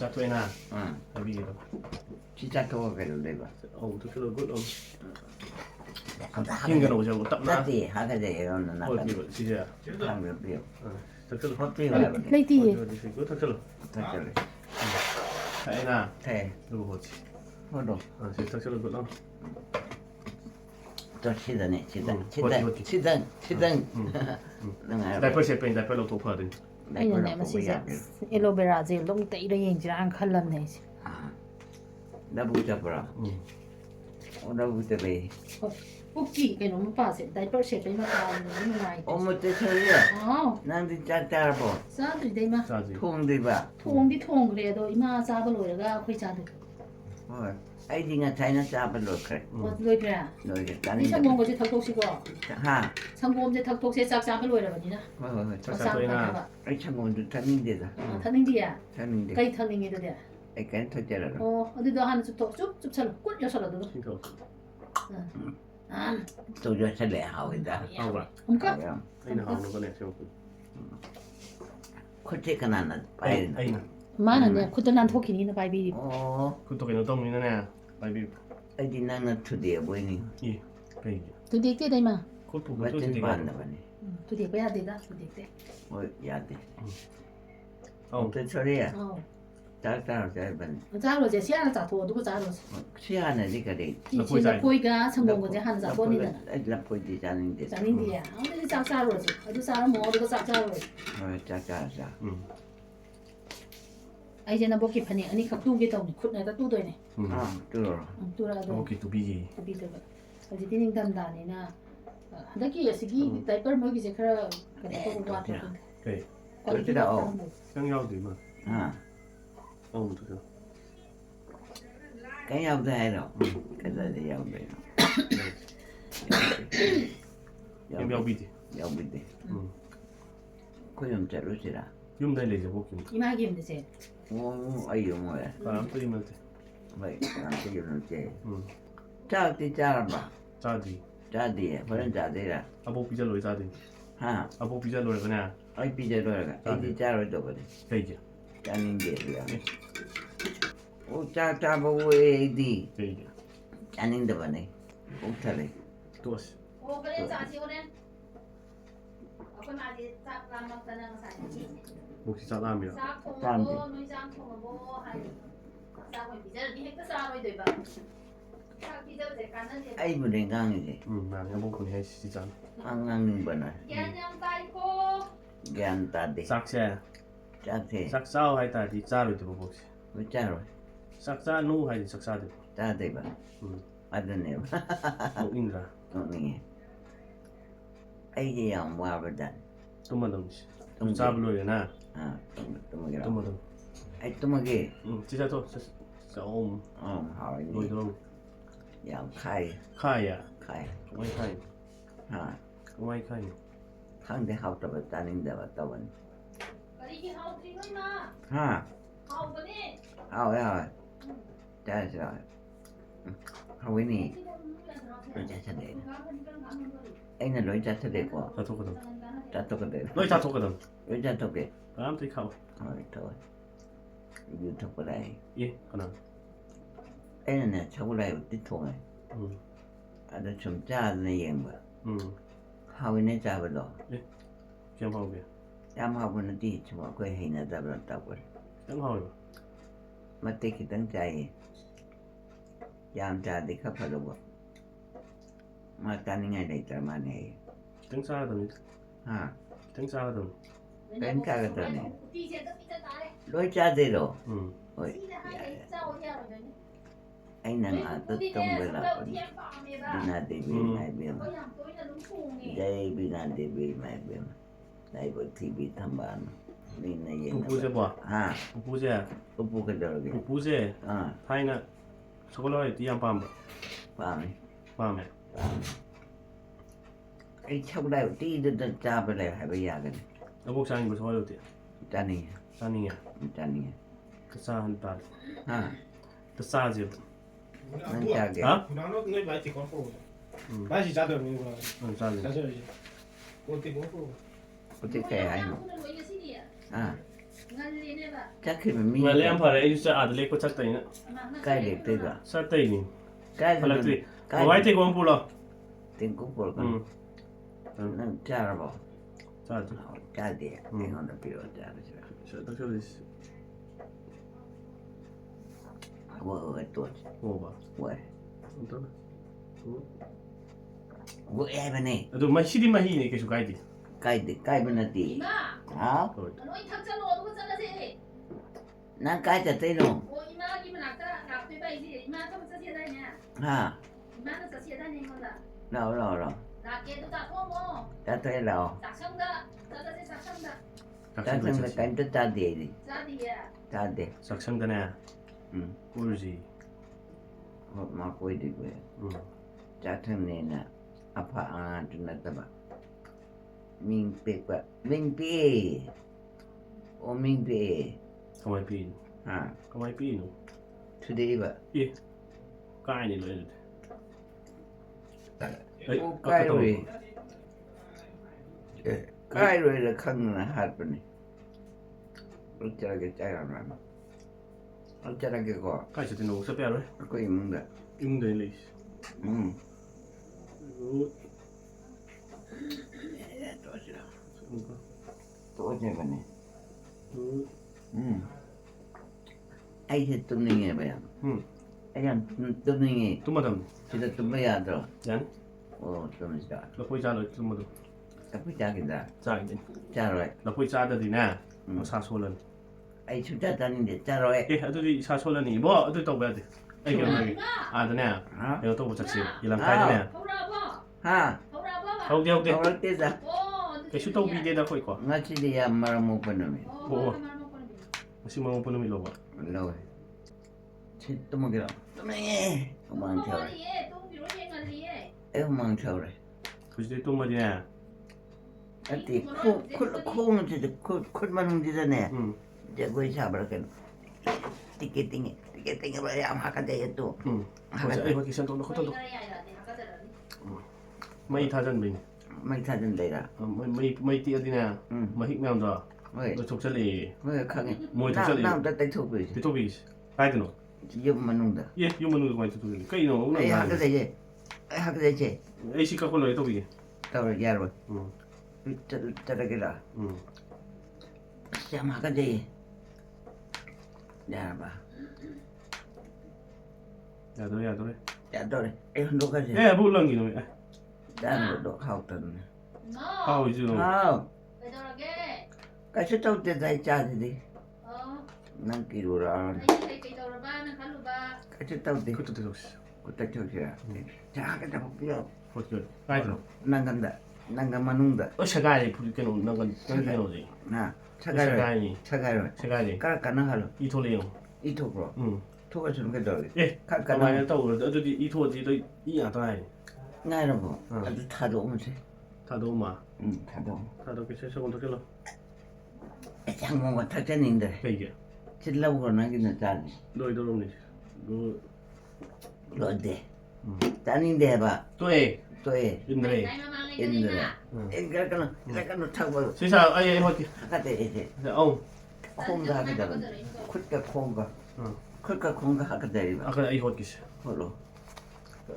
시작되나? 응. 아비기로. 시작하고 그래도 돼봐. 어떻게로 굿. 흰 흰거는 오자고 딱 나. 따지 하게 돼 이거는 나가. 어디로 시작. 한번 비워. 어떻게로. 커피 와봐. Lady. 어떻게로. 어쩌래. 해나. 돼. 누구 보지? 호도. 어떻게로 굿. 또 시드네. 어디. 시든. 다이퍼 셰프인 다이퍼로 도파든. Anh này mà xí dạ aloe vera gì lúc tị đây nhìn chỉ là ăn khăn lầm này. 나 붙잡으라. 나 붙잡이. Úc chỉ cái nó mà bảo sẽ đại bác sẽ phải mà vào nó ngoài. 어머 때처리야. 난디 짜짜라 보. Sao thì đây mà. 자지. 통디 봐. Thùng đi thùng 그래 도 이마 잡을 rồi 가 회자도. 어. 아이디가 차이나 잡을 그래. 뭐 rồi 그래. 너 이게 이 짜는 성공 거지 탁톡시고. 하. 성공 이제 탁톡세 싹 잡을 rồi là gì đó. 싹싹이나. 아이 참고도 타는데다. 타는디야. 타는데. cái 타는 게 돼야. 아이 간 터져라. 어디도 하는 쭉쭉 차려. 꿀 여서라도. 이거. 아. 또저 살래 하고다. 하고라. không 아이나 하는 거네 지금. 코체가 나나 빠이. 아이나. Mana nè, cô tên ăn thuốc thì nó bài bi. 어. 그것도 그냥 동이네 nè. 바이비. 아이디 나나 투디에 보이니. 예. 베이지. Tôi đi cái đây mà. 그것도 맞진 그것도 봤나 보네. Tôi đi cái đây đó, tôi đi cái. 뭐 야돼. 어. 때처리야. 짜짜라 짧은. Giá rồi sẽ ăn giả thua, đúng giá rồi. 시간에 니가 돼. Chỉ là quay cái 성공 거지 하는 giả thua này. 라포지 자는데. 자는 데야. 어디 giá rồi. 어디 giá 뭐 어디 giá rồi. 짜짜자. Ai giờ nó bốc kịp này, anh ấy khắp tu cái tàu này, khuất này ta tu rồi này. 뚫어. Tu ra rồi. 오케이 또 비기. Tu bị rồi. Ở đây tin đam đà này nè. Đó kia là cái tay per mới cái gì khá cái này tôi qua thôi. 그래. 그렇지다. 형야도 이만. 아. 어떻게. cái nhau thế rồi. cái giờ thì nhau vậy. 형야 비디. nhau bị đi. có dùng trả lúc gì đó. 좀 달래 이제 볼게. 이마 기면 되지. oiyu 뭐야. 바람 뜨이면 돼. vậy làm cái dùng chơi. cha thì cha mà. 자디. cha đi, phải cha đi là. 아보 비자로 자디. ha. 아보 비자로 그냥. ai bây giờ rồi cả. ai đi cha rồi đâu vậy. 베이지. cha nên gì vậy. ô cha bao ai đi. 베이지. cha nên đâu vậy này. cũng thật đấy. 또시. 오, 그래 자시오네. 아까 말이 딱 라마다는 사지. 혹시 사람이라. 싹통하고 눈장통하고 하니. 싸고 비자를 니 핵도 싸고 돼 봐. 싹 비자를 제 가는 ai mà đến ngang gì. 나 여보 분이 해시잖아. ngang bên này. 그냥 따이고. gan ta đi. 싹새. cha thì. 싹싸우 할때 디 짜로 되고 혹시. với cha rồi. 싹싸 노 할때 싹싸 되고. cha thì bạn. ăn được nhiều. 또 인라. nghe. ai gì ông qua bên đây. 또만 넘지. 좀 잡으려나. à tôi mà 또만 넘. ai tôi mà ghê. 진짜 또 좀. hỏi 뭐 gì. 이런 dạ khai. 카야. khai. 오마이 카이. ha. 오마이 카이. không thể học tập ta nên để tao vẫn. 이게 하우 프리마. ha. 하우 거네. rồi. cha rồi. không cái này. rồi cha sẽ để. anh là lối cha sẽ để của. 다 톡거든. cha tôi có để. 너희 다 톡거든. lối cha tôi để. 아무튼 카오. thôi. YouTube ở đây. 예, 하나. anh là nè sau đây tiếp tục này. 응. ở đây chúng cha này em mà. 응. hầu như cha bây giờ. 그냥 하고 게. em học nó đi chúng nó quay hình là tập tập rồi. 땡 하고. mà tích cái tăng chạy. cha đi khắp hết rồi. mà ta nên ngày này trời mà này. 땡 싸거든. ha. 땡 싸거든. 땡 싸거든. lối cha đi rồi. 응. ôi. anh đang ở tất trong về là Bina TV này bên đây Bina TV này bên này với TV tham bản nên này vậy 부부제 봐. ha 부부제. upu cái đầu kìa 부부제. 타이나 초콜릿 디안 밤. 밤에 밤에. cái trong đây tí được cha bên đây hay bây giờ cái 여복 장인 거 좋아요 돼. cha này 싸니야. cha này 그 싸한 달. ha 그 싸지. nên cha kìa nó nungaiba chỉ có phô. Ba chỉ ra được nhưng mà 응, 싸지. ra rồi. Cô thì có phô. có cái khe hay mà ha ngallineeba. 작히면 미. Mà lấy em phải đấy sẽ ăn lấy có chắc tay nữa. Cái đẹp thế cả. Chắc tay nhỉ. Cái Phải là gì? tùy. Cái Ngoài thì con phụ lo. tiếng cúc bột Ừ. con. Nó cha rồi. Chắc chứ. Cha đi. Cái con nó biểu cha rồi. Sẽ tao cho đi. Vợ cái tuổi. Ồ bà. Vợ. Không tốt. Vợ em bên này. Rồi mày xí đi mày hi này cái số cái gì. Cái bên này đi. Ima, Hả? Rồi. 너희 탁자로 어두고 짜라세. Nó cái cho tới luôn. 이마기면 아까 앞뒤바이지. 이마 좀 사시다냐. Ha. 이마는 사시다냐 몰라. Rồi. 나게도 다 통모. Cha tới rồi. 작성다. 짜다세 작성다. Cha xem cái cánh tới cha đi đi. 짜디야. Cha đi. Sắc sang cái này. Ừ. 꿀지. Một mà quay đi quay. 응. Cha thêm này nè. Apa trên là tập. Mình biết vậy. Mình biết. Ô mình biết. 가만히 비. Ha. 가만히 비 너. Today vậy. 예. cái này rồi. Ô cái rồi. Cái rồi là không là hạt bên này. Nó chơi cái trái làm. Nó chơi cái gò. cái sẽ nó sẽ béo đấy. Có im không được. Im đấy đi. Tôi chơi bên này. Ai thì tôi नहीं है भैया. Ai ăn tôi नहीं है. 또 마담. Kita tôi mới ăn rồi. 얀. Ồ, tôi mới ăn. 너 보이지 않아? 또 마담. Các quý cha kìa ra. 자 이제. Cha rồi. 너 보이지 않다디나. 너 사소는. Ai chúng ta ăn cha rồi. 예, 아들이 사소는이 뭐 아들 또 봐야 돼. ai kêu này. À thế nào? Hả? Nếu tôi một chặt xỉu, thì làm cái thế nào? Ha. Không đi. Không nói tiếc ra. cái số tông bị đây khỏi quả. Ngay chỉ đi ăn mà mua bên này. Masih mau penuh lo pak. Rồi. Chết tôi mà kêu. Tôi nghe. Không mang theo rồi. Em không mang theo rồi. Cứ chỉ tôi mà đi nè. Anh thì khô nó thì khô mà không đi ra nè. Giờ quay sao bảo cái. Tiki vậy em học cái gì tu. Ai có cái sản nó không tốt. Mấy thay chân mình. Mấy thay chân đây là. Mấy tia đi nè. Mấy hít mèo rồi. Rồi chụp chân lì. Mới khăng ấy. Môi chụp chân lì. Nào đã tay chụp rồi. Thì tôi bị. Ai thế nó? Dùng mà nung được. 예, dùng mà nung được. Cái nó cũng Ai học là. cái gì? Ai học cái gì? Ai xí các con lời tôi bị. Tao rồi ra rồi. Cho cái là. Xem học cái gì? Dạ bà. Dạ tôi. Dạ tôi. Em không có cái gì. 예, 뭘 남기는 거야? Đã được học tần. 하고 이제. Không. Cái số tao tiền tay cha thì đi. Năng kỳ đồ ra. Cái số tao tiền. 그것도 되고. Cô ta cho kìa. Cha cái tao kia. 그것도. 아이 들어. Năng gần đã. Năng gần mà nung đã. 세가지 부르게 놓는 건 땡겨놓지. Nè. Sagai rồi. 세가지. Sagai rồi. 세가지. Cả nó hả? 이토리요. Ít thuốc rồi. 응. Thuốc ở trong cái đời. 예. Cả nó. 가만히 떠오르. 어디 이토지 이야 떠나이. Ngay rồi bộ. Anh thả đồ mà thế. 다도 마. Thả đồ. 다도 cái 세서 건도 길러. Chẳng mong có thắt chân nhìn đây. cái gì? Chết lâu rồi nói cái này cha này. 너희 도롱니. 너 Rồi để. Cha nhìn đẹp à? 또에 Tôi. 옛날에. Cái nó thâu vào. 세사 아예 해볼게. Cái này thế. 어. Khôn ra cái đời. Khuất cái khôn cả. Khuất cái khôn cả cái đời. 아까 이 해볼게. Holo.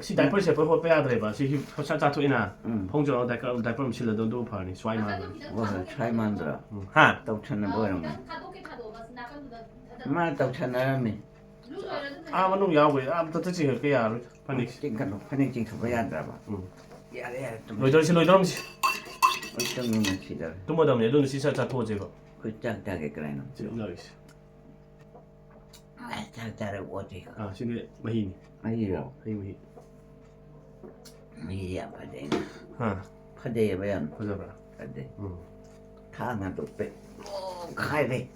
시 날벌 세벌 호 빼야 돼 봐. 시 살짝 토이나. 봉저 날벌 실러 도 파니 스와이만. Vừa try man rồi. 하. Tao chân nó bơi rồi. Mà tao chân nó mình. 아, 만놈 야고에. 아, 또 뜻이 그게 야. 파닉. Chính cái nó chính không phải ăn rồi mà. Dạ đấy. 너희 저러시. Ở trong mình chỉ đời. 또 뭐다 면 너는 시사 토제고. Cứ chắc cái này nó. 너이스. Chắc là quá chị. 아, 신게 마히니. Mấy rồi. 마히. Mấy gì phải đây. 하. Phải đây bây giờ. 보자 봐. Phải đây. Thang ngàn tụt bệ. Khai về.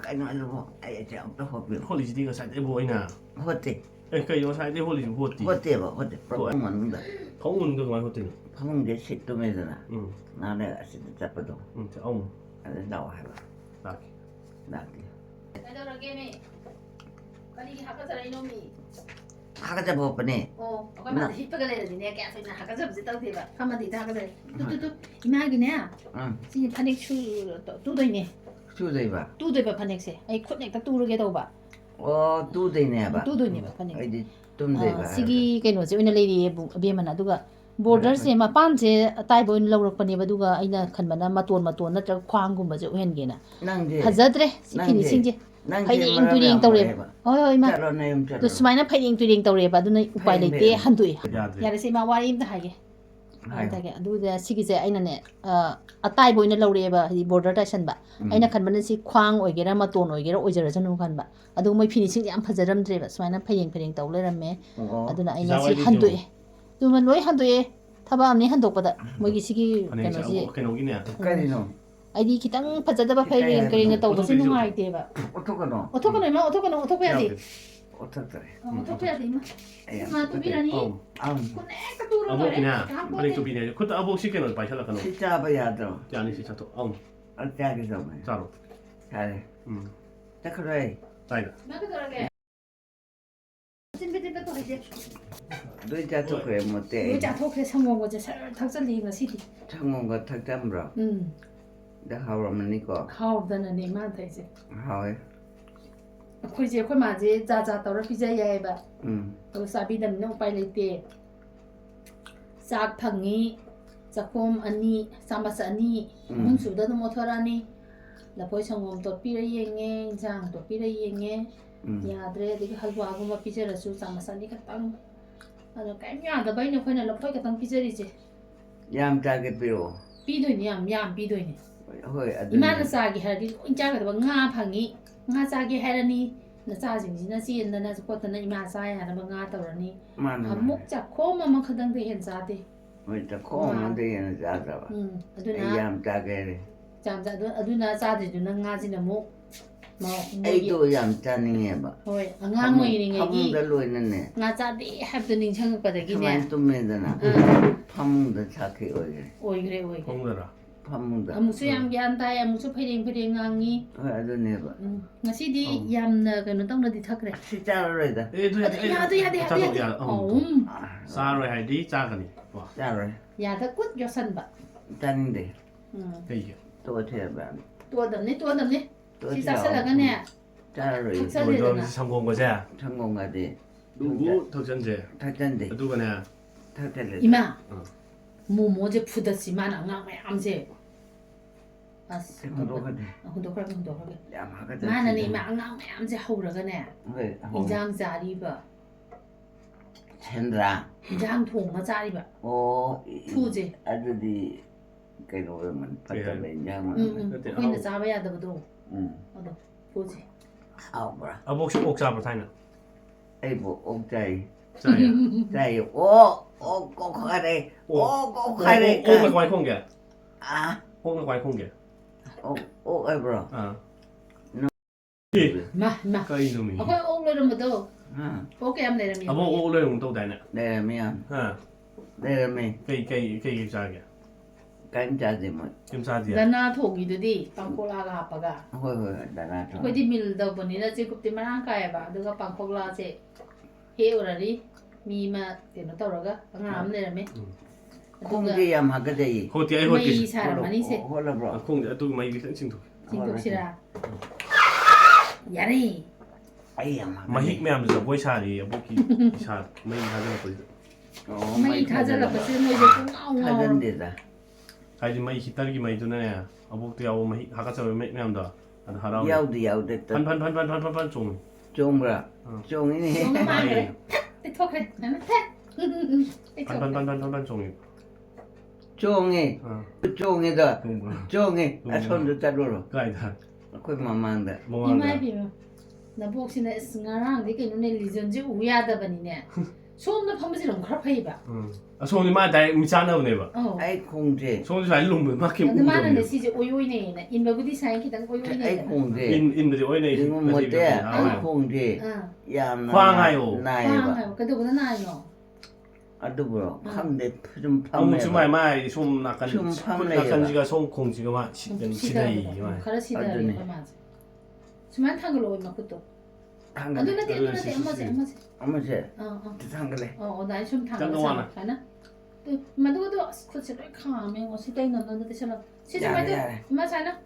Cái nói luôn không? Ai chả ông tôi học được. 홀리지 네가 살 때 보이나? Hốt đi. 에, 그 이거 살때 홀리 좀 호띠. Hốt đi vào hốt đi. Không mà nung được. 더우는 거 많이 호띠. Không để xịt tôi bây giờ nè. 응. Nào này là xịt chặt vào đâu. 응, 어. Anh đến đầu hay là. 나. Đạt đi. 하가자 먹었네. 가만 힙하게 내가 계속 나 하가자 무슨 떠 대봐. 가만 뒤다 하가자. 뚜뚜뚜 이마기네. 응. 지금 파닉 추 또도 있네. 투데이바. 뚜드바 파넥세. 아이 콧넥 뚜르게 더봐. 투데이네바. 뚜드니바 파넥. 아이디 tum데이바. 시기 그노지 오늘 레디 비에마나 두가 borderse mapanse taibo lawrakpani baduga aina khanbana maton natra khwang se uhengeena 낭제. phajadre sikini singje phairing turing tawre hoi ma to sumaina phairing turing tawre ba duna upai leite handui yare se ma wari imta hage hage adu da sigi se aina ne atai boina lawre ba border station ba aina khanbana si khwang oigera maton oigera oijara janu khanba adu moi finishing yam phajaramdre ba sumaina phairing tawleramme aduna aina si handui 두면 로이 한도에 타바 암니 한도보다 뭐기 시기 그노지 그노기네 까리노. 아이디 기땅 파자다바 파이링 그링가 떠도서 누가이데바 어떡하노? 어떡하노 어떡해야지 어떡해. 어떡해야지 이마 마 두비라니 코넥 뚜르 아복이냐 아니 또 비네 그것도 아복 시켜놓을 바이살라 가노 진짜 봐야죠. 야니 진짜 또 어떻게서 뭐. 자로 잘해. 자 그래. 아이다 나도 그러게 찜비찜비 또 이제 너희자 또 그래 못돼. 의자 토크에 성공 거제 살 탁살리 거 시티 창문과 탁담으로. 내가 하면 니거. 하우다는 이만다 이제 하왜. ꯑꯩꯈꯣꯏꯁꯦ ꯑꯩꯈꯣꯏ ꯃꯥꯁꯦ ꯖꯥ ꯖꯥ ꯇꯧꯔ ꯄꯤꯖ ꯌꯥꯏꯑꯕ ꯑꯗꯨ ꯆꯥꯕꯤꯗꯕꯅꯤꯅ ꯎꯄꯥꯏ ꯂꯩꯇꯦ ꯆꯥꯛ ꯐꯪꯉꯤ ꯆꯥꯛꯈꯣꯝ 2 ꯆꯥꯃꯁ 2 ꯑꯍꯨꯝꯁꯨꯕꯗ ꯑꯗꯨꯝ ꯑꯣꯊꯣꯔꯛꯑꯅꯤ ꯂꯐꯣꯏ ꯁꯪꯒꯣꯝ ꯇꯣꯠꯄꯤꯔ ꯌꯦꯡꯉꯦ ꯏꯟꯁꯥꯡ ꯇꯣꯠꯄꯤꯔ ꯌꯦꯡꯉꯦ ꯌꯥꯗ꯭ꯔꯦ ꯑꯗꯒꯤ ꯍꯜꯋꯥꯒꯨꯝꯕ ꯄꯤꯖꯔꯁꯨ ꯆꯥꯃꯁ 2 ꯈꯛꯇꯪ ꯑꯗꯣ ꯀꯩꯝ ꯌꯥꯗꯕꯩꯅ ꯑꯩꯈꯣꯏꯅ ꯂꯐꯣꯏ ꯈꯛꯇꯪ ꯄꯤꯖꯔꯤꯁꯦ ꯌꯥꯝ ꯆꯥꯒꯦ ꯄꯤꯔꯣ ꯄꯤꯗꯣꯏꯅꯤ ꯌꯥꯝ ꯄꯤꯗꯣꯏꯅꯤ ꯍꯣꯏ ꯑꯗꯨ ꯏꯃꯥꯅ ꯆꯥꯒꯦ ꯍꯥꯏꯔꯗꯤ ꯂꯣꯏ ꯆꯥꯒꯗꯕ ꯉꯥ ꯐꯪꯉꯤ ꯉꯥ ꯆꯥꯒꯦ ꯍꯥꯏꯔꯅꯤ ꯅꯆꯥꯁꯤꯡꯁꯤꯅ ꯆꯦꯟꯗꯅ ꯈꯣꯠꯇꯅ ꯏꯃꯥ ꯆꯥꯏ ꯍꯥꯏꯅꯕ ꯉꯥ ꯇꯧꯔꯅꯤ ꯑꯃꯨꯛ ꯆꯥꯛꯈꯣꯝ ꯑꯃꯈꯛꯇꯪꯗ ꯍꯦꯟꯅ ꯆꯥꯗꯦ ꯍꯣꯏ ꯆꯥꯛꯈꯣꯝ ꯑꯃꯗ ꯍꯦꯟꯅ ꯆꯥꯗꯕ ꯑꯗꯨꯅ ꯌꯥꯝ ꯆꯥꯒꯦ ꯑꯗꯨꯅ ꯆꯥꯗ꯭ꯔꯤꯗꯨꯅ ꯉꯥꯁꯤꯅ ꯑꯃꯨꯛ ꯑꯩꯗꯣ ꯌꯥꯝ ꯆꯥꯅꯤꯡꯉꯦꯕ ꯍꯣꯏ ꯑꯉꯥꯡ ꯑꯣꯏꯔꯤꯉꯩꯒꯤ ꯐꯃꯨꯡꯗ ꯂꯣꯏꯅꯅꯦ ꯉꯥ ꯆꯥꯗꯦ ꯍꯥꯏꯕꯗꯣ ꯅꯤꯡꯁꯤꯡꯉꯛꯄꯗꯒꯤꯅꯦ ꯁꯨꯃꯥꯏꯅ ꯇꯨꯝꯃꯦꯗꯅ ꯐꯃꯨꯡꯗ ꯆꯥꯈꯤ ꯑꯣꯏꯈ꯭ꯔꯦ ꯐꯃꯨꯡꯗꯔ ꯐꯃꯨꯡꯗ ꯑꯃꯨꯛꯁꯨ ꯌꯥꯝ ꯒ꯭ꯌꯥꯟ ꯇꯥꯏ ꯑꯃꯨꯛꯁꯨ ꯐꯩꯔꯦꯡ ꯉꯥꯡꯉꯤ ꯍꯣꯏ ꯑꯗꯨꯅꯦꯕ ꯉꯁꯤꯗꯤ ꯌꯥꯝꯅ ꯀꯩꯅꯣ ꯇꯧꯅꯗꯤ ꯊꯛꯈ꯭ꯔꯦ ꯁꯤ ꯆꯥꯔꯔꯣꯏꯗ ꯌꯥꯗꯦ ꯆꯥꯔꯣꯏ ꯍꯥꯏꯗꯤ ꯆꯥꯒꯅꯤ ꯆꯥꯔꯣꯏ ꯌꯥꯗ ꯀꯨꯠ ꯌꯣꯠꯁꯟꯕ ꯆꯥꯅꯤꯡꯗꯦ ꯀꯩꯒꯤ ꯇꯣꯛꯑꯁꯦꯕ ꯇꯣꯗꯝꯅꯤ ꯁꯤ ꯆꯥꯁꯜꯂꯒꯅꯦ ꯆꯥꯔꯔꯣꯏ ꯊꯛꯆꯜꯂꯦꯗꯅ 상공거제 성공가지 누구 턱전제 탁잔데 누구네 탁잔데 이마 모모제 푸더지 만 안강 맘제 아스 흔들어가지 흔들어가게 야마가지 만은 이마 안강 맘제 하우러가네 왜 인장 자리바 첸드라 인장 통마 자리바 오 푸지 아주디 그노면 받다면 양은 코인데 자봐야 되거든 어도 푸지 아우라 아복식 옥 잡으러 다니나 에이보 옥자이 자야 자이 오 꼭하래 꼭하래 옥을 과이 콩게 아 옥을 과이 콩게 오 에브로 아 마 까이 놈이 아까 옥르름도 오케이 함 내려면 아복 옥을 또 다니나 내면 아 내면 케이 자게 간자지 뭐 김사디야 다나 통이들이 빵콜라가 아빠가 호이 다나 거기 밀다 보니라 지금 때만 가야 봐. 누가 빵콜라세 해오라리 미마 되는 떠러가 방아 내려면 콩지 야마가지 호티 아이 이 호티 사람만이 세 홀라브로 콩 또 마이 칭도 진독시라 야래 아이야마 마히 매암서 보이샤리 아복이 샤 마이 하자는 거지 마이 타자라 버스 뭐 이제 꽁꽁 타잔데다 하이디 마이 히타르기 마이 두네 아복도 야오 마히 하가서 매암다 안 하라오 야우디 판판판판판판 좀 종브라 종이니 정말 말해 태 톡해 나는 태 판판판판판 종이 종이 종이다 종이 아 손도 자루로 가이다 거기 만만다 이마이 비면 나 혹시나 승아랑 되게 눈에 리전지 우야다버니네 소음도 판무지 너무 크라파이바 아 손이 마 다이 미잖아네 봐 아이 콩지 손이 잘 놈을 막게 근데 많은 시지 오이오이네 인버구디 사이키당 아이 오이오이네 콩지 인들이 오이네 이거 못돼 아이 콩지 야나 황하요 나이바 그때보다 나아요 아두브로 팜데 좀 아무 팜에 주말 마이 좀 약간 좀 팜내요. 약간지가 송콩지가 막 시대이 막 가르치다니 완전히. 맞아 수만 탄걸로 오면 그것도 한가 누나한테 엄마지 아무새 어어 상글래 나이 좀 잠깐만. 가나 또 마도도 스코치를 가면 어디 있는 너한테 싫어 시좀 야래, 해도 야래. 엄마 사나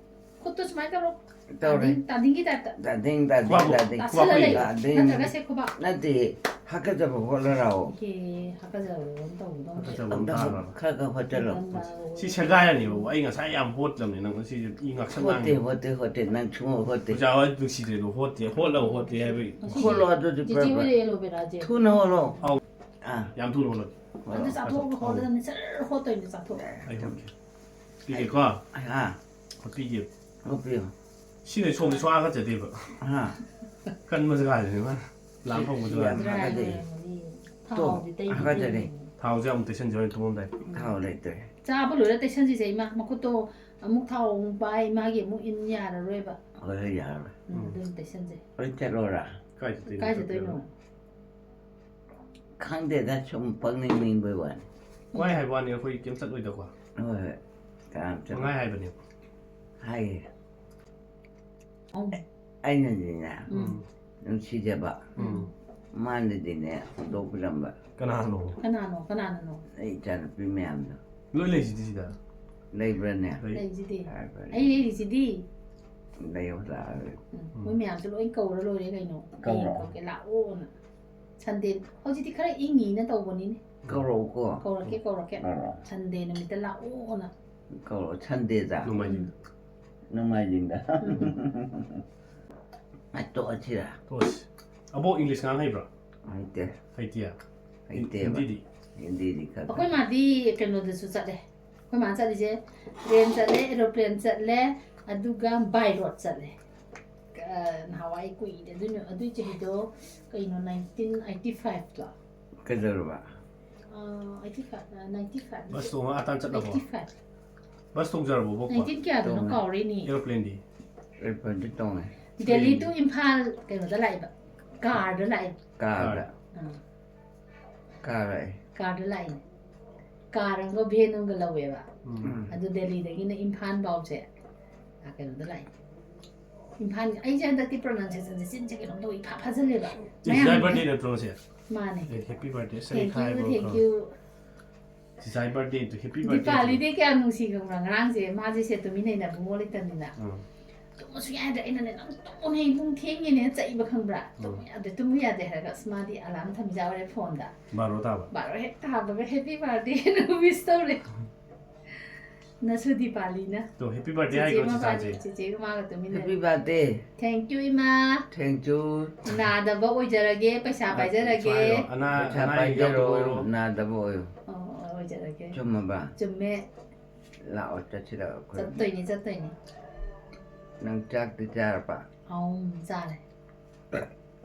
콧도 좀 많이 떨어. 떠오래. 따딩기다. 다딩 따슬러래. 다딩 나타가 새코봐. 나한테 학교 잡아 보려라고. 이게 아까저 온다고 너무. 저 몽타라. 카가 호텔로. 시 첼가야니요. 아이가 사이암 호트lam네 난 시 이가 상당. 호텔 난 중어 호텔. 부자와 득시대로 호트 호라고 호트 해비. 홀로도 좀 지지 왜 로베라지. 투는 홀로. 아, 얌투는 홀로. 근데 자토 호르는 셀 호도 있는 자토. 아이 오케이. 비게 과. 아, 비게. 호비요. 시내 총이 쏴가 제대로. 아, 간 뭐서 가지만. 람포 뭐서 가. 또 아까 전에 다오지 아무 대신 저희 도문다. 타올랬대. 자부 로레 때 현지세 이마 막고또 아무 타옹 바이 마기 무 인야라 로에바. 어야. 눈 때 현지. 어쩌로라. 까지 까지 되노. 강대다 좀 뻥닝닝 보이원. quay hai bọn này khôi kiếm sắt đôi được quả 어, cảm có ơn. ngay hai bọn này hay. 어. anh gì nè, 응. nó chỉ cho bà, ừ mang đi nè, đâu có làm bà, cái nào nổ 가나노. đây chẳng bị mềm đâu, lưỡi lấy gì gì đó đây bên nè, đấy 레이지디. đây bên, 아이 레이지디. đây là 뭐 미암도 로인 거우로 로레 가이노. 거우로. 거기 라오나. 찬데 허지디 카레 잉이는 떠보니. câu rượu của, 거우렇게. 찬데는 밑에 라오나. câu rượu chân đi ra, nổ mày gì nó mày gì đó, ai tổ chứ à, thôi à bộ English ngang hay bro ai thế, hay tia ai thế bà, hindi đi hindi đi cả, ako'y madi kanood sa sale. Ako'y man sa dije. Train sale, aeroplane sale, aduga by road sale. Hawaii ko ide dun adu chido kay no 1985 la. cái gì rồi bà, 85 95 bus tung atan chat ako 85 bus tung jar bo bokwa 19 kya do no ka ri ni. airplane đi cái phần cái tông này, Delhi to Impal kay no dalai ba. Car dalai. cà đó, cà này, Car dalai. Car ang go bhenong ga lawe ba. ừ Adu Delhi dagi na Impal baw se. Kay no dalai. Impal ai jan dati pronunciation se sin chake no do ipha phajal le ba. this is birthday na pronounce Mane. happy birthday say Thank hi you, thank you. this is birthday to happy birthday Dipali de kaya nungsi kong ngarang se maji se tuminay na bungolik tanina. ừ Tumo suya da ina na tumo na ibong tingi ne sa iba kang bra. Tumo ya de haraga smadi alam tham jawre phone da. baro ta ba Baro he ta ba happy birthday na wish to le. Na su Dipali na. to happy birthday hai ko cha je Chichi ma ga tuminay. happy birthday, Thank you ima. thank you, Na da ba oi jarage paisa pai jarage. ana cha ana bay yam to rồi, ro na đã bồi, Oh oi jarage. cho mà bà, Chumme lão cho chị đạo, zatoi ni. nang chắc đi cha bà, Au za le.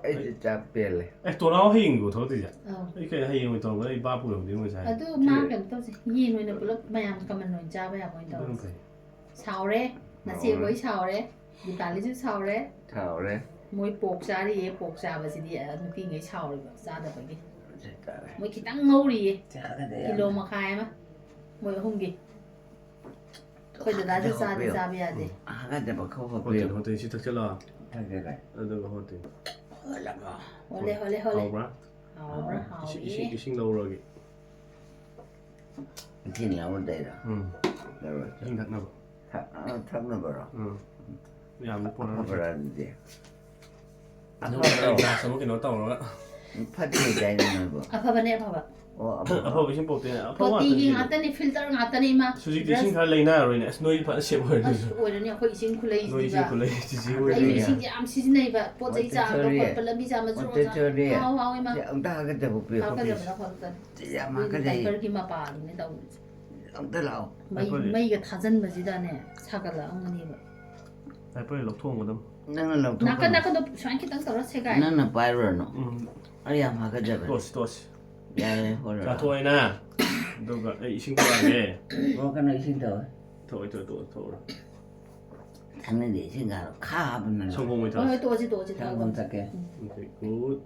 ấy thì cha bểเลย, eh to na hin go tho ti ja Oh. ai ke hai yo to ba ba pu yo de mo sai Adu ma kan to si yi noi na pulop mayam ka man noi cha ba ya point to. Chao re, na si goi chao re. Di pali ju chao re. thảo đấy, Moi pok cha ri ye pok cha ba si di nu pi ngai chao re ba sa da ba gi. chết rồi, Moi ki tang ngau ri ye. cha cái đấy, Kilo ma khai ma. Moi hung gi. Ko da ju sa di sa ba ya de. cái đấy mà không hợp hotel liều, hotel si tak chala cái này, ado hotel là mà, Hole hole hau hole. bra Hao ra hao ye. ising lo ro gi thiên là vấn đề đó, ừ rồi, ising thak na ba thắp nó vào rồi, ừ yam ni po na không phải gì, nó ra sao cái nó tàu rồi phát đi cái này nữa, Apa ba ne apa ba. apo bi sin po te apo Ko wa ti gi ngata ni filter ngata ni ma. suji ti sin kha leina rồi ne snoi pa se mo ni Oi ni ko isin khulai noi di sin ba. ko le ji ji wo Ai ni isin ji am season ba. Po jai cha ba ko pelam bi cha ma một chu cái cha. chơi đi, Hao hao ma. ông ta cái gì một việc Hao không ka biết, da ba ko ta. dạ mà cái gì, Diaper ki ma pa ni da. ông ta lão, Mai ga thajan ba ji da ne. Saga la ang ni ba. ai po lok thong godam năng là lòng thông, Naka do swan ki tang tawra se ga. năng là bay rồi nó, ừ ai làm mà cái gì vậy, tos dạ hồi cha rồi, thoi na do ga ai ising ko ge có cái này xin thôi, thoi thoi thằng này để xin gà khá bên này, 성공 못 Oi 했어 to ji thằng con ta kia, 오케이 굿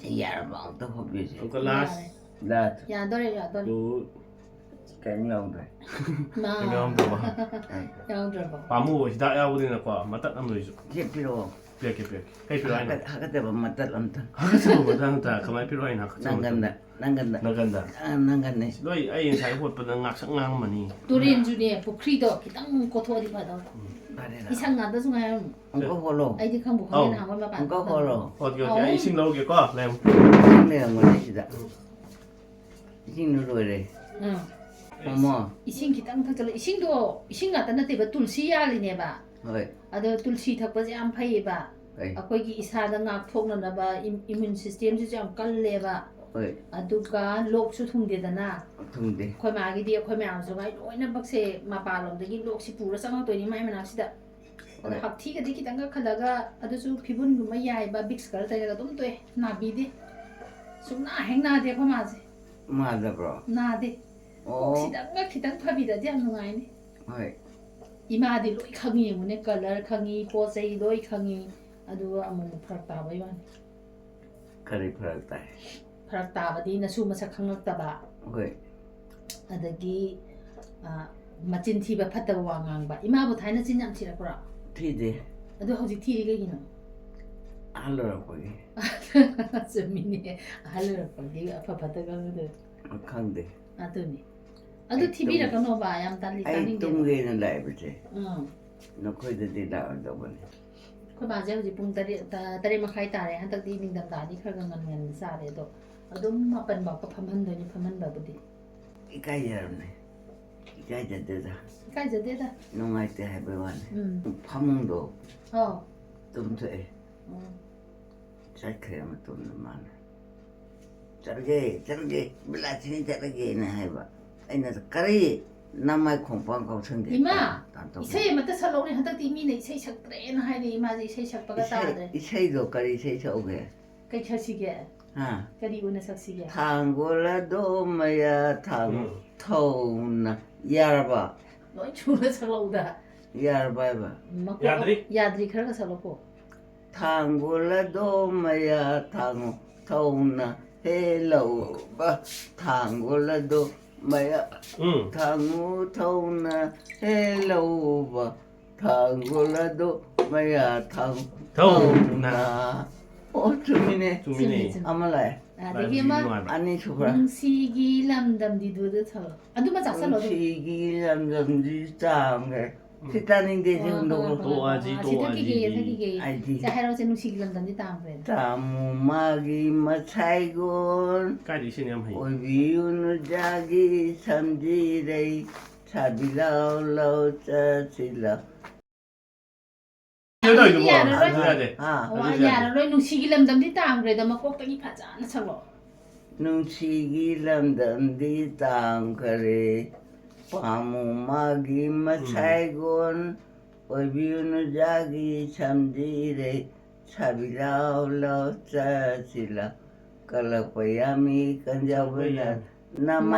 thì dạ bọn tôi không biết gì, 그 last là Ya dore ya dore. 굿 cái nhau rồi, Ma. 그냥 봐 Ya dore ba. 바무 히다 야우디나 과 맞다 남도 있어 chết đi rồi, ꯄꯤꯔꯛꯀꯦ ꯀꯩ ꯄꯤꯔꯛꯑꯣ ꯍꯥꯏꯅꯣ ꯍꯥꯒꯠꯆꯕ ꯃꯇꯠ ꯑꯝꯇ ꯍꯥꯒꯠꯆꯕ ꯃꯇꯥꯡꯗ ꯀꯃꯥꯏꯅ ꯄꯤꯔꯛꯑꯣ ꯍꯥꯏꯅꯣ ꯅꯪꯒꯟꯗ ꯅꯪꯒꯟꯗ ꯂꯣꯏ ꯑꯩ ꯉꯁꯥꯏ ꯍꯣꯠꯄꯗ ꯉꯥꯛꯁꯛ ꯉꯥꯡꯉꯝꯃꯅꯤ ꯇꯨꯔꯦꯟꯁꯨꯅꯦ ꯄꯨꯈ꯭ꯔꯤꯗꯣ ꯈꯤꯇꯪ ꯀꯣꯊꯣꯛꯑꯗꯤ ꯐꯗꯧ 이상 나도 중요해요. 엉거 홀로. 아이디 칸 보면 한 번만 봐. 엉거 홀로. 어디 아이 싱 넣을게고 램 내가 뭐지다. 이싱 누르래. 응. 어머. 이싱 기땅 탁절 이싱도 이싱 같다 나때가 뚫시 야리네 봐. ꯍꯣꯏ. ꯑꯗꯣ ꯇꯨꯜꯁꯤ ꯊꯛꯄꯁꯦ ꯌꯥꯝ ꯐꯩꯌꯦꯕ ꯑꯩꯈꯣꯏꯒꯤ ꯏꯁꯥꯗ ꯉꯥꯛꯊꯣꯛꯅꯅꯕ ꯏꯃ꯭ꯌꯨꯟ ꯁꯤꯁꯇꯦꯝꯁꯤꯁꯨ ꯌꯥꯝ ꯀꯜꯂꯦꯕ ꯑꯗꯨꯒ ꯂꯣꯛꯁꯨ ꯊꯨꯡꯗꯦꯗꯅ ꯊꯨꯡꯗꯦ ꯑꯩꯈꯣꯏ ꯃꯥꯒꯤꯗꯤ ꯑꯩꯈꯣꯏ ꯃꯌꯥꯝꯁꯨ ꯉꯥꯏ ꯂꯣꯏꯅꯃꯛꯁꯦ ꯃꯄꯥꯟꯂꯣꯝꯗꯒꯤ ꯂꯣꯛꯁꯤ ꯄꯨꯔ ꯆꯪꯉꯛꯇꯣꯏꯅꯤ ꯃꯥꯏ ꯃꯅꯥꯛꯁꯤꯗ ꯑꯗꯣ ꯍꯛꯊꯤꯒꯗꯤ ꯈꯤꯇꯪꯒ ꯈꯜꯂꯒ ꯑꯗꯨꯁꯨ ꯐꯤꯕꯨꯟꯒꯨꯝꯕ ꯌꯥꯏꯕ ꯕꯤꯛꯁ ꯈꯔ ꯇꯩꯔꯒ ꯑꯗꯨꯝ ꯇꯣꯛꯑꯦ ꯅꯥꯕꯤꯗꯦ ꯁꯨꯡꯅꯥ ꯍꯦꯛ ꯅꯥꯗꯦ ꯑꯩꯈꯣꯏ ꯃꯥꯁꯦ ꯃꯥꯗꯕ꯭ꯔꯣ ꯅꯥꯗꯦ ꯀꯣꯛꯁꯤꯗꯪꯒ ꯈꯤꯇꯪ ꯐꯕꯤꯔꯗꯤ ꯌꯥꯝ ꯅꯨꯡꯉꯥꯏꯅꯤ ꯍꯣꯏ 이마디 로이 칸이 예문에 컬러 칸이 포세이 로이 칸이 아주 아무 프락 따바 이만 그래 프락 따 프락 따바디 나수 마사 칸럭따바 ꯍꯣꯏ 아다기 마진 티바 팠다고 왕왕바 이마부 다이나 진 양 티라고라 티데 아도 허지 티리게기노 알로라고기 재미네 알로라고기 아파 봤다가 근데 칸데 아도니 아도 TV라 그노 봐 얌 달리 아이 달리 뚱게는 라이브지 응 너코이드디 나온다고네 그 맞아 허지 뿡 다리 마카이 따래 한딱디 닝담다니 kharaga ngan sare do adum mapan ba ka phamhandoni phamhanbabudi 이까이야네 이까이자데다 이까이자데다 농아이때 해보와네 파몽도 좀 돼. 잘크야만 좀 많아. 저렇게 밀라치니 저렇게는 해봐. 아니나 까리 남의 공부한 거 생겨. 이마 이세이 맞다 살로니 한딱디 미네 이세이 삭트레나 하이니 이마지 이세이 삭바가 따데 이세이도 까리 이세이 오게. 그 켜시게 아. 까리 오늘 삭시게 탕골라도 마야 탕 토나 야르바. 너희 주로 살로우다 야르바바. 야드리 그러가 살로고 탕골라도 마야 탕 토나 헬로바 탕골라도 마야 탕우 토나 헬로바 탕골라도 마야 탕 토나 주민네 아말라이 되게 막 아니 주브라 시기 람담디도도 쳐 아두마 작살로 시기 람담디 짱게 시타닝데 지금도 도와지 시타기게 자 해로세 누시기 람담디 담브레 다무마기 마차이곤 까지시냐 해 오이유 자기 삼지레 차비라울라우 짜실라 야르로이 누시기 람담디 담브레다 막꼭딱이 파잖아 살로 누시기 람담디 담그레 파무마기 마차이곤 오이유 자기 삼지레 차비라울라우 짜실라 kalapayami kanjawala nama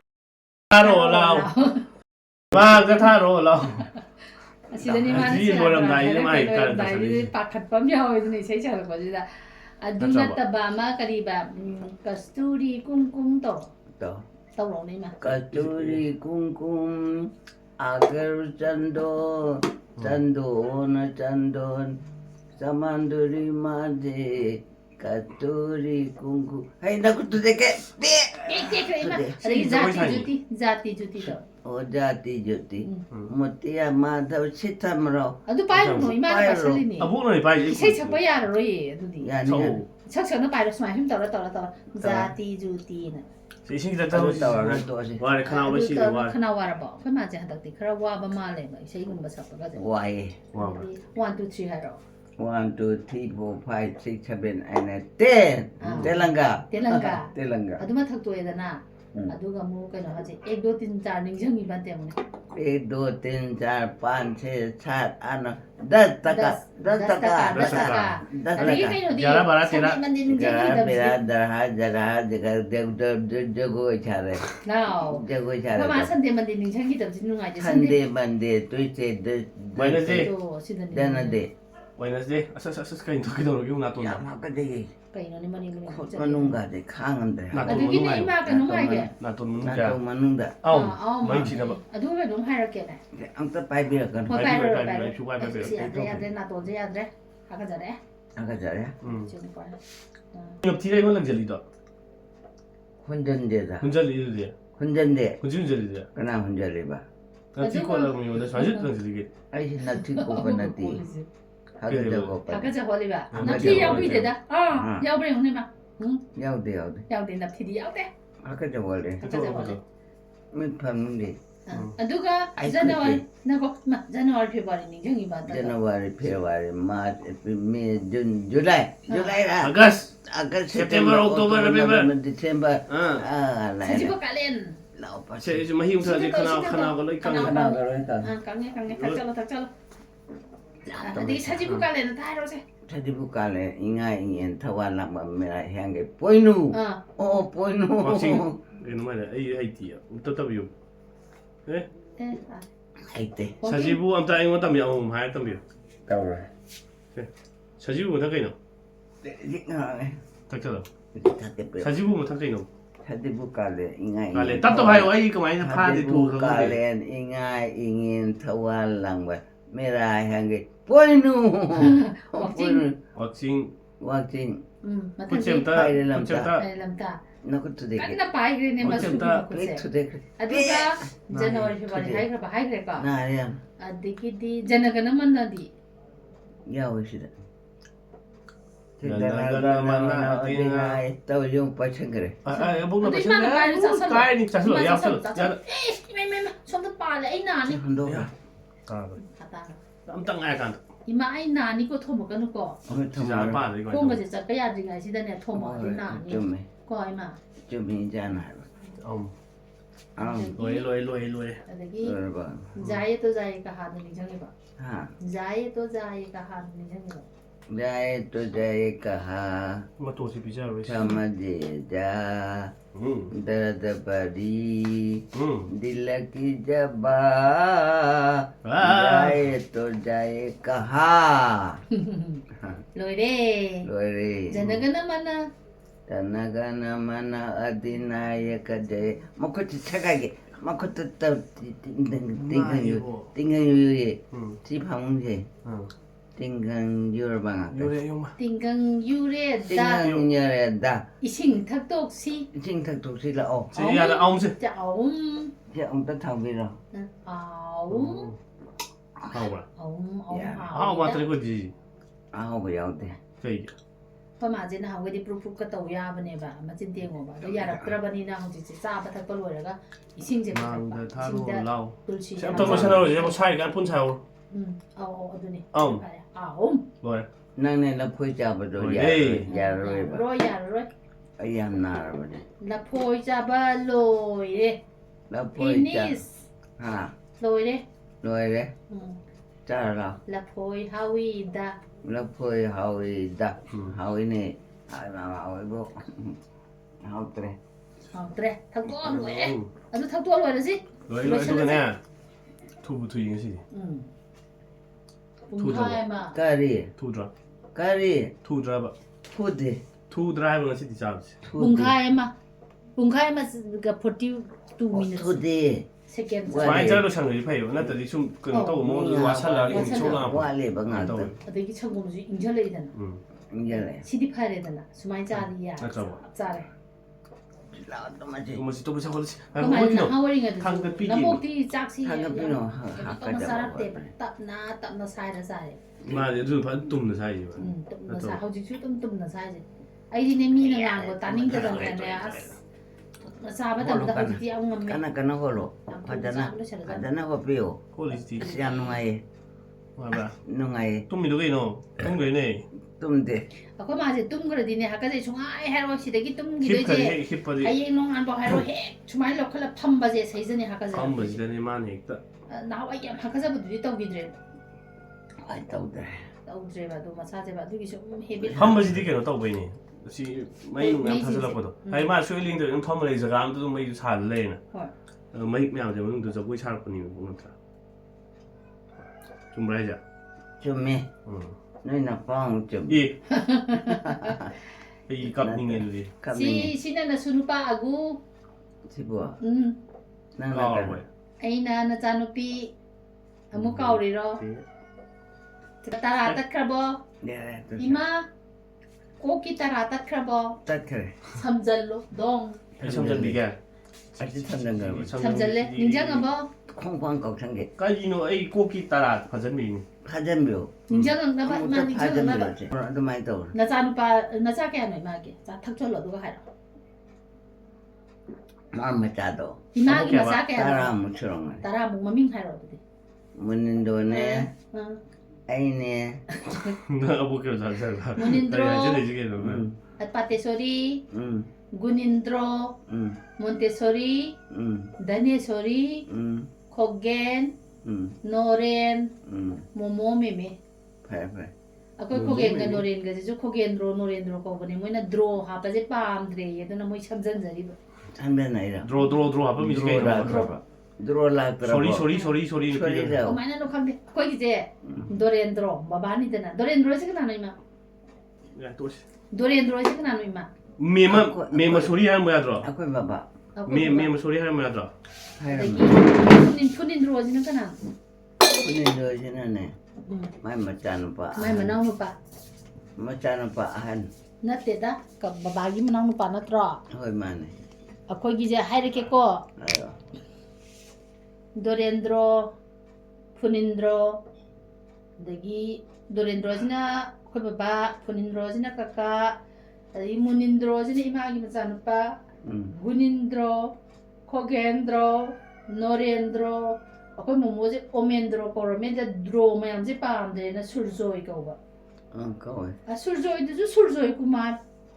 타로 라오 마가 타로 라오 시드니 마시 나이 파칸밤 야오이드니 세차로 거지다 아두나타 바마 카리바 카스투리 쿵쿵토 떠로니 마 kasturi kungkum agar candon samanduri made kasturi kungkum hai naku tudeke 자티 주티도 오자티 주티 모티야 마다w 시탐로 아두 빠이로 이마가 살리니 아부는 빠이 세 척바 야로이 아두디 야니 척척나 빠이로 스마이 좀 떨어 자티 주티나 이신기다 따오시 와레 카나와시 와 카나와라바 페마제 한닥디 크라 와바 말레 마 이세이금바 삭바가 와이 1 2 3 하로 1 2 3 4 5 6 7 8 10 telangga 아두마 탁도에다나 아두가 뭐 그냥 하지 1 2 3 4 닝정이반 때문에 1 2 3 4 5 6 7 8 10 taka Jara barat tira jara jara jago chare now jago chare 뭐 선대 만데 닝정이 덤지 누가지 Sunday Monday Tuesday Wednesday Wednesday Wednesday 아사사사 카인 도기도 yung 야 막대기 그이노니 많이 만ung가데 강한데 아두기네 이마가 농하게 나돈 나도 문자 만ung다 많이 지나봐 아두가 농 하렇게네 angta pai bira kan 뭐 빠이로 주가 야드레 나돈제 야드레 하가 잘해 아까 잘해. 지금 봐. 옆 뒤에 이거 랑젤리다. 혼전대다. 혼절리지. 혼전대. 혼절리지. 그나 혼전리 봐. 나 뒤코라고 이거 사실 랑젤리게. 아이 나 듣고 보나디. 하게 되고 봐. 아까 저 홀리바. 납티 야우이 되다. 야우이 형님아. 응? 야우대. 야우이 납티디 야우대. 아까 저 원래. 아까 저 홀리. ምን family. 아두가 자누아리 나고 마 자누아리 페브라리 닝정이 봐. January, February, March, April, May, June, July. July lah. 아가스. August, September, October, November. December. 사지부 깔렌. Laupa. 제 이제 마히 움타지 카나 걸로 이까. Kenal kalau itu. 강해. 탁잘로. 아디 사지부 깔렌 다 해로세. Tadi buka le, ingat ingin tawan nak merah yang ke poinu. Oh poinu. 막싱. 이놈 말이야. 아이디야. 어떻다비요? 예? Aite. 사지부 암타 이거 담이야. 하야 담이요. Tahu lah. 사지부 뭐 타게노? 탁자다. 사지부 뭐 타게노? Tadi buka le, ingat 갈래. 따또 봐요. 아이 그 많이 파데 Tadi 두 buka le, ingat ingin tawan lang merah yang ke poinu. 왁싱. Waktu 맞지? 붙였다. 붙였다. 람다. nak tu dek. 간나 바이 그래네 마수 그세. Tu dek. 아두가 자누아리 페브라리 하이 그래가. Nah ya, 아디기디 자나가나 만나디. ya wis dah. Nagana mana Tinggal tahu yung pasang kere. 아, 목나 근데 마셔. 이만한 가위를 zas어. 가위 zas어. 야, zas어. 에이, 손도 빨래 이 나니. Hondo. 야. 아, 갔다. 깜짝 아야 간. 이마 아이 나니 거 토모 거는 거. 진짜 안 봐. 이거. 그런 거 진짜 빼야 지가 시대네 토모 이 나니. Cumi, 거 이마. cumi jangan. 로에. 아기 Berapa? 자예 또 자예가 하는 인정해 봐. Ha, 자예 또 자예가 하는 인정해 봐. jai tu jai kaha, 뭐 도시 비자로. sama jeja, dadapadi, dilaki jaba, jai tu jai kaha. 로이래. Lori. 자나가나 만나. Tanagana mana adinayaka jai. Mau cakap mau tinggal yu si pamungje. 띵강 유럽방 요래 용마. 띵강 유래다. 띵강 유래다 이싱 탁독시. 징탁 독실라 어 제야다 아웅세. 자 아움. 야 엄청 타비라 아움. 하오라. 아움. 하오 맞더니 거지. 아우 야우데 그게. พอมาเจนหาวิธีปรุกก็ตัวยาบเนี่ยบ่มาจินเตียงบ่แล้วยาดับกระบานี่นะของจิตซาบทักก็รวยแล้วก็อีสิ่งเจ็บ 망데 타로 라오. ตุลชี 또 뭐 차로 이제 뭐 차이 간 폰차오. เอาตัวนี้ 아움. อ้าว 뭐야? นั่งในละพุยจับดูยา ยาเลยบ่ ร้อยยาร้อย อายันนาบ่เนี่ย ละโพยจะบาลอยเด้ ละพุ อิ ย นิ จับ ส ฮะ ลอยเด้ รวยเลยจ้าละ ละโพยฮาวิดา ละพุยเฮาอีดะเฮาอีนี่เอาไว้บ่เฮาเตร เอาเตะทั้งตัวรวยอันนี้ทั้งตัวรวยเลยสิ 로이 그네. 투부투 인시. ปุ้งไข่มา กะรี 투드라. กะรี 투드라바. พูดดิ 투드라이버는 시티 잡지. ปุ้งไข่มากับพอดี2 minutes พูดดิ second 많이 자로 창을 입해요. 나도 좀 그런 또 뭐 와찰라 이 초랑 ว่าเลยบ่งาต 어떻게 청금지 인절레 되나 นี่แหละ CD 파일에 되나 수마이 자리야 자래 เราต้องมาสิ 뭐지 또 보자 그렇지. 아, 그만 뭐지 너. 하워링에 당근 삐기. 나 먹디 짝시 당근 삐노 또 사람 때 답나 사이다 사이 마 요즘 반 뚱는 사이지. 또 사, hꯧ지 tumna 사이지 아이디 내미는 거 따닝 되던데 사바 담다 hꯧ지 양 ngầm กันกันนะโหโลกันนะก็เปียว 콜리티. เสียนงไง 봐봐. นงไง 뚱미 누구이노? 뚱거이네. ตุ้มเด 아까 맞지 tum그러디네 아까지 중아이 해로 시대기 tum기 힙하지 되지 힙하지. 아이 농안 봐 해로 해 주말 lokal 팜바제 세전에 하까지 엄마지 되니 많이 있다. 나와 야 하까지부터 뒤떡이드래 ไอ้เต่าเด 떠우드래 봐도 마사제 봐도 이게 좀 헤비 엄마지 되게 너 보이니. 시 mấy mẹ thật là quá hay mà suy linh được thom lấy giờ làm tôi mấy sản lên mấy mẹ thì mình được giờ quay sang con nhiều cũng được chúng bây giờ จุ่มมีนี่น่ะป้องจุ่ม 이 갑닝 애들이 กับนี่ 시나나 수누빠하고 สิบัว นั่ง 아 กัน 뭐야 아이나 나자누피 아무 까오리로 따라 따크라보 Ima koki tara tatkrabo ตัดเคย samjallo dong 이 삼전비게 อาจจะทำยังไง samjalle ninjangabo คงฟังกอกทั้งเด็ก 까이노 에이 꼬기 따라 가전비 ข้าจะมี ninjangaba ma ข้าจะมี ninjangaba ทำไมตัว nacha nupa nacha kya noi ma ke cha thakchollo duga haira มันมาจัดตัว ima gi masa ตา kya รามุชรอง tara mu maming haira de มันนินโดเนี่ยไอ้เนี่ย 내가 볼게요 잘 문인드로. 전에 지게 너 patesori อืม gunindro อืม montessori อืม danesori อืม kogen อืม noren อืม momo meme แพ้ไป akoy kogen ga noren ga ju kogendro norendro ko bani moina dro ha pa je pam dre ye dona moi chamjan jari ba ทำได้ไหนล่ะ 드로 아빠 미지게 ดรัวลากระ 소리 บอก 소리 ช่วยได้แล้ว o maina no khang de koy gi je dorendro babani dana dorendro se kana no ima 야 또 dorendro se kana no ima 메마 소리 하는 뭐야 들어 เอาคุยมาบ่ 메마 소리 하는 뭐야 들어 ให้เรา dagi punindro jina kana คุณนี่เลยใช่ไหมเนี่ยไม่มาจานป่ะ mai manau no pa มาจานป่ะอาหาร natte da ka babagi manau no pa natra เฮ้ยมาเนี่ย akoy gi je haireke ko อะไรอ่ะ dorendro punindro dagi dorendro jina koy baba punindro jina kaka ai munindro jina imagi machan pa อืม gunindro kogendro norendro akoy momo je omendro ko menda dro mayam je pam de na surjoi ko ba ก็เว้ย a surjoi de ju surjoi kumar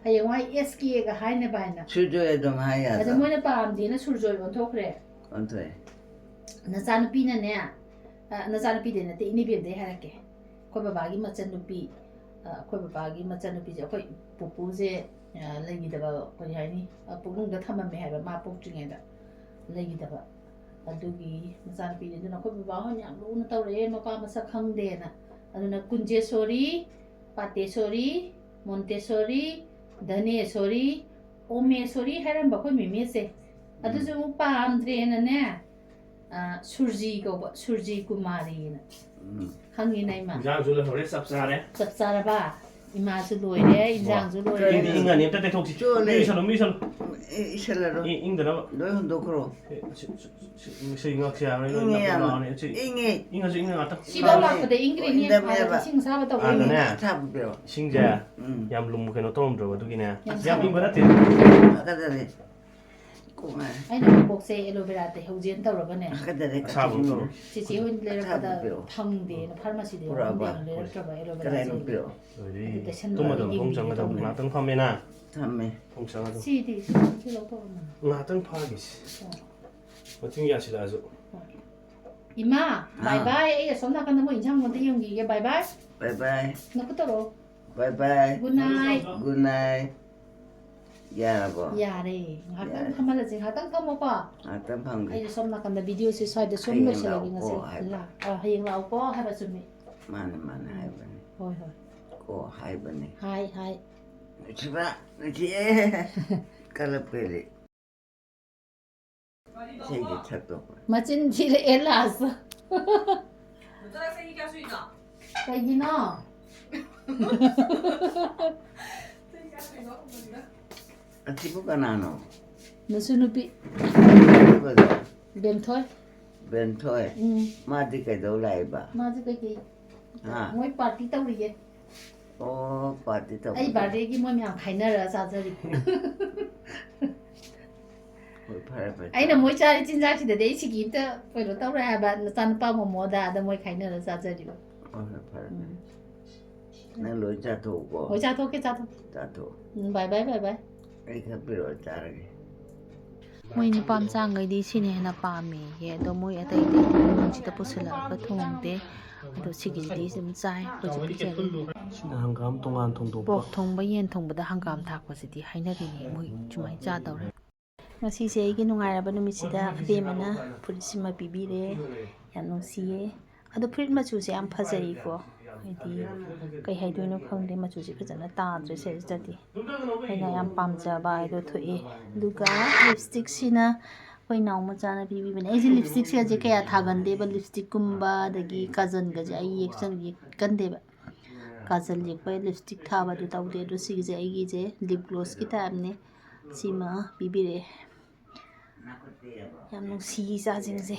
hayawai sk ga haine ba na ช่วยด้วยตรงให้อ่ะ ada moina pam de na surjoi on thokre คนเถอะ nachanupi na ne nachanupi de na te ini bem de harake khoi babagi machanupi khoi babagi machanupi je khoi pupu je lagi da ba ko yani pulung da thamam me haba ma pok tinga da lagi da ba adugi nachanupi de na khoi baba ho nyam lu na tawre ma pa ma sa khang de na aduna kunje sori pate sori monte sori dane sori ome sori haram ba khoi meme se adu ju pa andre na ne surji ko surji kumari na อืม hangi nai ma 장 줄을 허래 쌉싸래 sapsara ba ima su loi de injang su loi 이 de 인간이 때때 톡지 미선로 อิสระรู้ 인들아 โดยคนดูครู 시ing학시야 อิงเงี้ย 나오네 อิงเงี้ย 인가서 인가 왔다 siba la ko de ingri ni ada sing sa ba ta 아 wo 너네 ทับเปล่า 싱자 อืม 얌룸 그노 톰 들어 두기네 얌 인거 같아 ก็จะได้กูไง ai na bok se aloe vera te hojen ta ro ba ne ก็จะได้ 사분 또 chi chi hun le ra da thang de na pharmacy de le ra ba aloe ก็ได้ vera นุ่มเปล่า 또마도 공장가도 나등 파면나 ทำไหม 공장가도 si di si lo to 나등 파기시 어떻게 하시다 아주 ima bye bye ai som na kan mo injang mo te yung gi bye bye บายบาย no ko to ro บายบาย good night good night อย่าบอก ya re ngakang khamala je ngakang kamo pa ตั้งพังดิ ai som na kan da video se sai de som lo se lagi ngase la hayeng la ko ha ba sumi มันหายไป hoi hoi ก็หายไปนี่ hai hai ใช่ปะนี่ที่ก็เลยไปเลยใช่ดิชัดตัว machin thi le elas 너랑 생기게 할 수 있나? kai gi no 생기게 할 수 있나? 뭔가? อาทิตย์พวกกันน่ะ no sunupi ก็ได้ ben thoi เป็นถ้วยมาที่ไก่ตัวไรบ้า ma je kai ki ฮะ moi party tau ri ye โอ้ปาร์ตี้ตัว ai birthday gi moi myang khaina ra sa ja ri พาไป ai na moi cha ri chin ja ki de dei chi gi ta poi lo tau ra ba na tan pa mo mo da moi khaina ra sa ja ri ba พานั่นรู้จักถูกบ่ moi cha tho ke cha tho จักถูก bye bye bye bye ไอ้ครับพี่รู้จักเลย moi ni pam chang ngai di sine na pa me ye do moi atai de mon chi ta pusala ka thong de do sigi di sim chai ko chi piche 신나 한감 동안 통도 pok thong ba yen thong ba da hangam thak pa si di haina ri ni moi chumai cha daw re ngasi se gi nungai ra ba numi si da de mana purisima pibire ya no si ye ado prit ma chu se am phajai ko di kai hai do no khang de ma chu si phajana ta dre se ja di haina yam pam cha ba do thoi duga lipstick sina koi naw ma chana bi bi bane ai lipstick se je kaya thagan de ba lipstick kumba dagi kajan ga ja ai action gi kan de ba Kajal ꯌꯦꯛꯄ ꯂꯤꯞꯁꯇꯤꯛ ꯊꯥꯕꯗꯨ ꯇꯧꯗꯦ ꯑꯗꯣ ꯁꯤꯒꯤꯁꯦ ꯑꯩꯒꯤꯁꯦ ꯂꯤꯞ ꯒ꯭ꯂꯣꯁꯀꯤ ꯇꯥꯏꯞꯅꯦ ꯁꯤꯃ ꯄꯤꯕꯤꯔꯛꯑꯦ ꯌꯥꯝ ꯅꯨꯡꯁꯤ ꯏꯆꯥꯁꯤꯡꯁꯦ